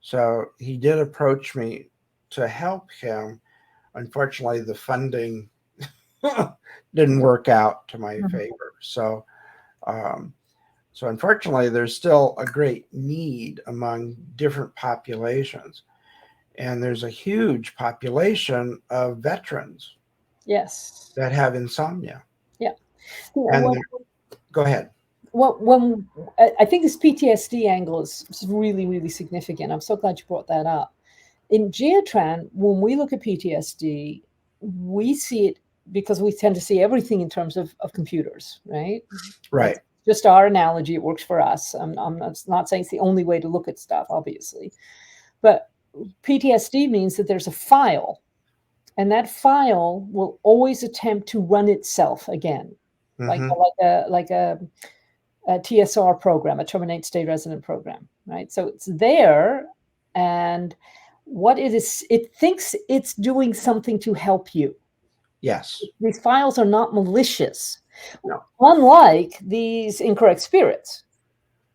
S4: So he did approach me to help him. Unfortunately, the funding didn't work out to my favor. So, so unfortunately, there's still a great need among different populations. And there's a huge population of veterans.
S2: Yes.
S4: That have insomnia.
S2: Yeah.
S4: And go ahead.
S2: Well, I think this PTSD angle is really, really significant. I'm so glad you brought that up. In Geotran, when we look at PTSD, we see it because we tend to see everything in terms of computers, right?
S4: Right.
S2: That's just our analogy. It works for us. I'm not saying it's the only way to look at stuff, obviously. But PTSD means that there's a file, and that file will always attempt to run itself again, like a TSR program, a terminate stay resident program, right? So it's there, and what it is, it thinks it's doing something to help you.
S4: Yes.
S2: These files are not malicious,
S4: No.
S2: unlike these incorrect spirits.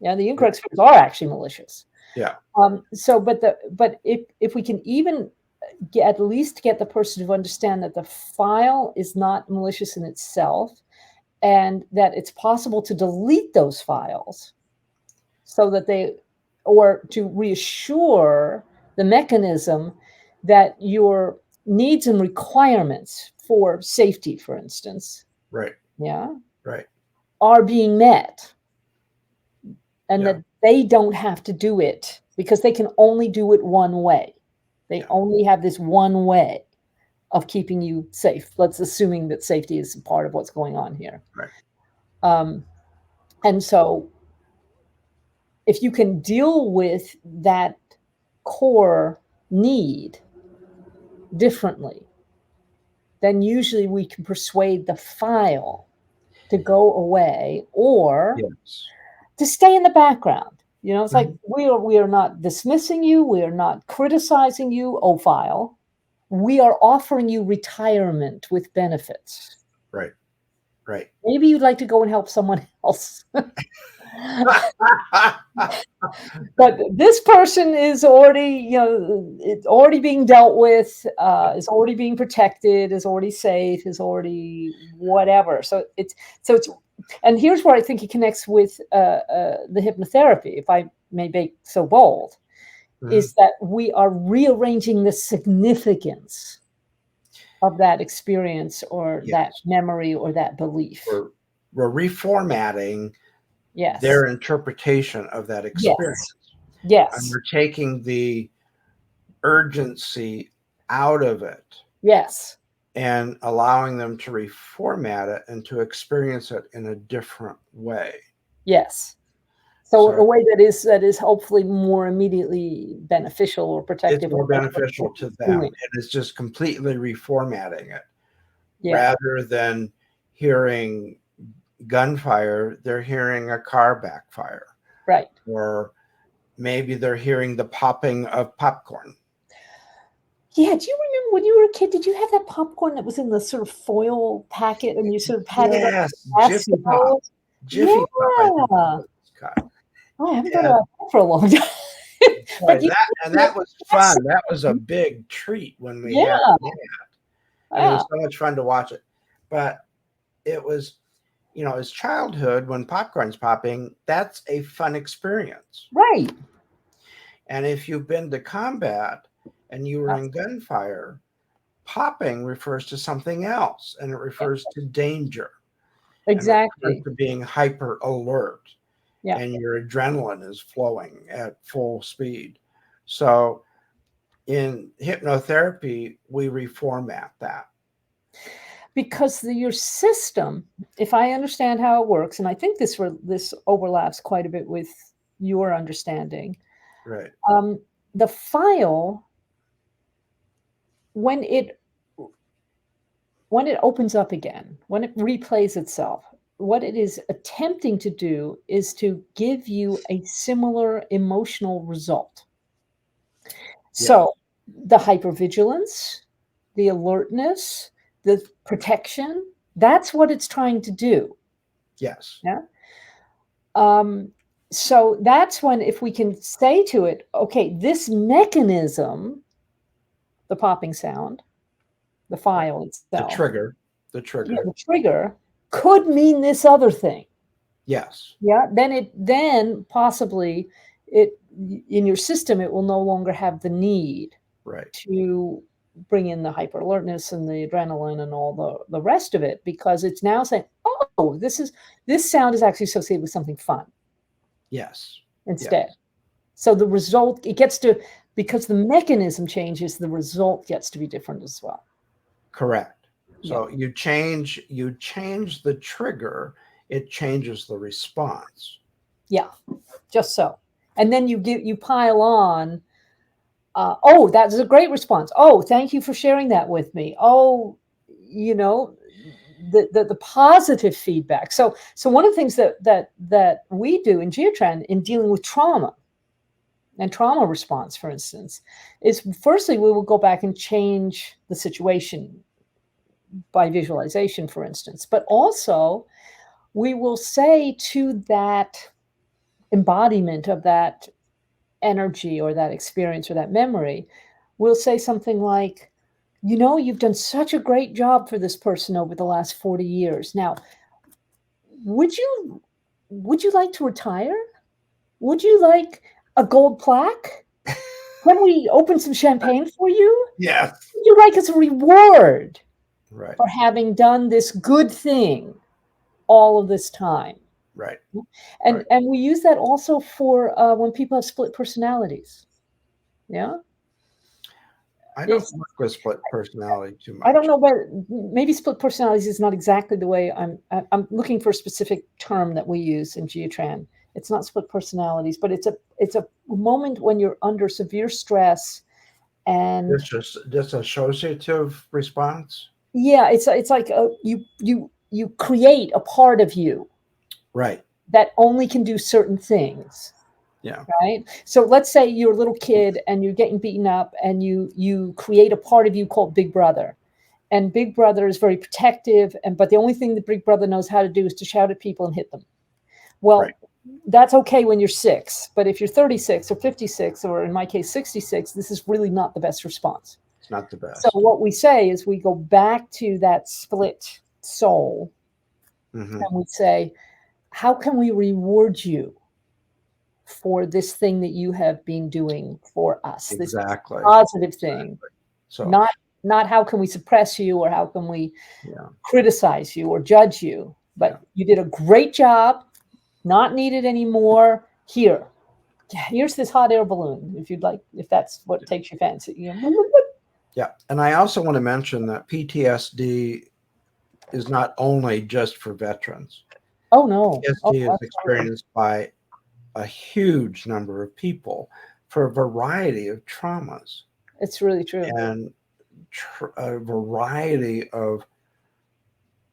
S2: Yeah, the incorrect spirits are actually malicious.
S4: Yeah.
S2: But if we can even at least get the person to understand that the file is not malicious in itself, and that it's possible to delete those files, so that or to reassure the mechanism that your needs and requirements for safety, for instance,
S4: Right.
S2: yeah,
S4: Right.
S2: are being met, and
S4: Yeah.
S2: that they don't have to do it because they can only do it one way. They only have this one way of keeping you safe. Let's assuming that safety is part of what's going on here.
S4: Right.
S2: And so if you can deal with that core need differently, then usually we can persuade the file to go away or
S4: Yes.
S2: to stay in the background. You know, it's like we are not dismissing you, we are not criticizing you, oh file. We are offering you retirement with benefits.
S4: Right. Right.
S2: Maybe you'd like to go and help someone else. But this person is already, it's already being dealt with, is already being protected, is already safe, is already whatever. So it's, and here's where I think it connects with the hypnotherapy, if I may be so bold, is that we are rearranging the significance of that experience or that memory or that belief.
S4: We're reformatting
S2: Yes.
S4: their interpretation of that experience.
S2: Yes.
S4: And we're taking the urgency out of it.
S2: Yes.
S4: And allowing them to reformat it and to experience it in a different way.
S2: Yes. So a way that is hopefully more immediately beneficial or protective.
S4: It's more beneficial to them. It is just completely reformatting it.
S2: Yeah.
S4: Rather than hearing gunfire, they're hearing a car backfire.
S2: Right.
S4: Or maybe they're hearing the popping of popcorn.
S2: Yeah. Do you remember when you were a kid, did you have that popcorn that was in the sort of foil packet and you sort of had it up?
S4: Jiffy Pop. Jiffy Pop.
S2: I haven't thought about that for a long time.
S4: But that was fun. That was a big treat when we had that. And it was so much fun to watch it. But it was, as childhood, when popcorn's popping, that's a fun experience.
S2: Right.
S4: And if you've been to combat and you were in gunfire, popping refers to something else, and it refers to danger.
S2: Exactly.
S4: To being hyper alert.
S2: Yeah.
S4: And your adrenaline is flowing at full speed. So in hypnotherapy, we reformat that.
S2: Because your system, if I understand how it works, and I think this overlaps quite a bit with your understanding.
S4: Right.
S2: The file, when it opens up again, when it replays itself, what it is attempting to do is to give you a similar emotional result. So the hypervigilance, the alertness, the protection, that's what it's trying to do.
S4: Yes.
S2: Yeah. So that's when, if we can say to it, okay, this mechanism, the popping sound, the file itself,
S4: the
S2: trigger could mean this other thing.
S4: Yes.
S2: Yeah. Then possibly in your system, it will no longer have the need to bring in the hyper alertness and the adrenaline and all the rest of it, because it's now saying, oh, this sound is actually associated with something fun.
S4: Yes.
S2: Instead. Yes. So the result, because the mechanism changes, the result gets to be different as well.
S4: Correct. So you change the trigger, it changes the response.
S2: Yeah, just so. And then you pile on, oh, that's a great response. Oh, thank you for sharing that with me. Oh, the positive feedback. So one of the things that we do in Geotran in dealing with trauma and trauma response, for instance, is firstly we will go back and change the situation by visualization, for instance, but also we will say to that embodiment of that energy or that experience or that memory, we'll say something like, you've done such a great job for this person over the last 40 years. Now, would you like to retire? Would you like a gold plaque? Can we open some champagne for you?
S4: Yes.
S2: Would you like as a reward
S4: Right.
S2: for having done this good thing all of this time?
S4: Right.
S2: And we use that also for when people have split personalities. Yeah.
S4: I don't work with split personality too much.
S2: I don't know, but maybe split personalities is not exactly the way I'm looking for a specific term that we use in Geotran. It's not split personalities, but it's a moment when you're under severe stress and
S4: disassociative response.
S2: Yeah, it's like you create a part of you,
S4: right,
S2: that only can do certain things.
S4: Yeah.
S2: Right. So let's say you're a little kid and you're getting beaten up, and you create a part of you called Big Brother, and Big Brother is very protective, but the only thing that Big Brother knows how to do is to shout at people and hit them. Well, that's okay when you're 6, but if you're 36 or 56, or in my case 66, this is really not the best response.
S4: It's not the best.
S2: So what we say is we go back to that split soul, and we say, how can we reward you for this thing that you have been doing for us?
S4: Exactly.
S2: This positive thing.
S4: So
S2: not how can we suppress you, or how can we criticize you or judge you, but you did a great job, not needed anymore. Here's this hot air balloon, if you'd like, if that's what takes your fancy.
S4: Yeah. And I also want to mention that PTSD is not only just for veterans.
S2: Oh, no.
S4: PTSD is experienced by a huge number of people for a variety of traumas.
S2: It's really true.
S4: And a variety of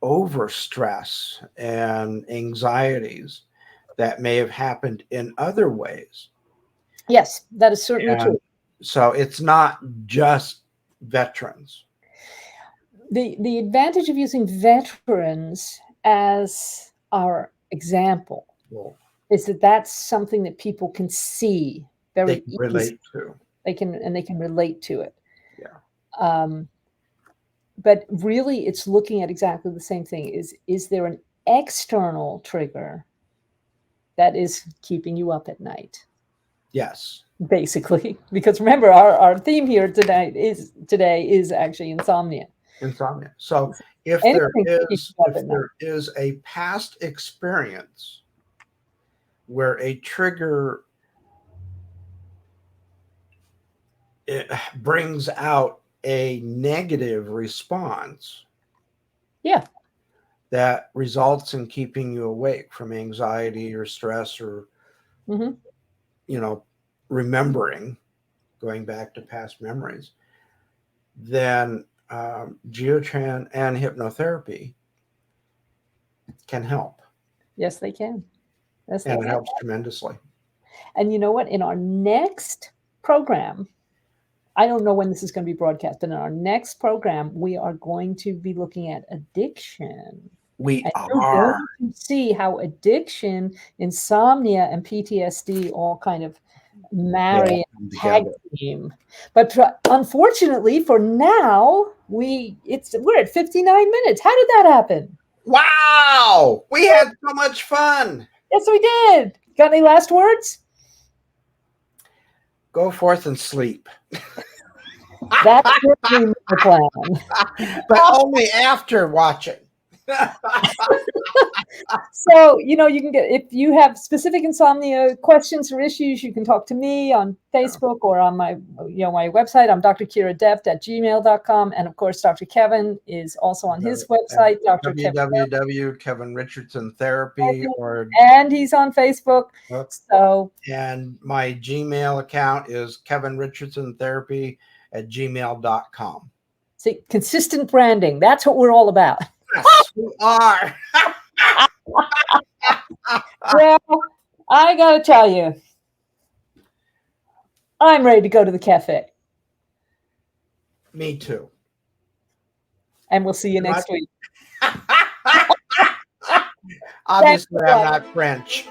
S4: overstress and anxieties that may have happened in other ways.
S2: Yes, that is certainly true.
S4: So it's not just veterans.
S2: The advantage of using veterans as our example is that that's something that people can see very easily.
S4: Relate to.
S2: They can relate to it.
S4: Yeah.
S2: But really, it's looking at exactly the same thing. Is there an external trigger that is keeping you up at night?
S4: Yes.
S2: Basically, because remember, our theme here today is actually insomnia.
S4: Insomnia. So if there is a past experience where a trigger brings out a negative response, that results in keeping you awake from anxiety or stress or remembering, going back to past memories, then Geotran and hypnotherapy can help.
S2: Yes, they can.
S4: Yes, and it helps tremendously.
S2: And you know what? In our next program, I don't know when this is going to be broadcast, but in our next program, we are going to be looking at addiction.
S4: We're
S2: going to see how addiction, insomnia, and PTSD all kind of marry and tag team. But unfortunately, for now, we're at 59 minutes. How did that happen?
S4: Wow, we had so much fun.
S2: Yes, we did. Got any last words?
S4: Go forth and sleep.
S2: That's the plan.
S4: But only after watching.
S2: So, you can get, if you have specific insomnia questions or issues, you can talk to me on Facebook or on my website. I'm Dr. Kira Deft at gmail.com. And of course, Dr. Kevin is also on his website, Dr.
S4: Kevin Richardson Therapy.
S2: And he's on Facebook.
S4: And my Gmail account is Kevin Richardson Therapy at gmail.com.
S2: See, consistent branding. That's what we're all about.
S4: Yes, we are.
S2: Well, I gotta tell you, I'm ready to go to the cafe,
S4: Me too.
S2: and we'll see you
S4: Right.
S2: next week.
S4: Obviously, I'm
S2: Thanks,
S4: not French.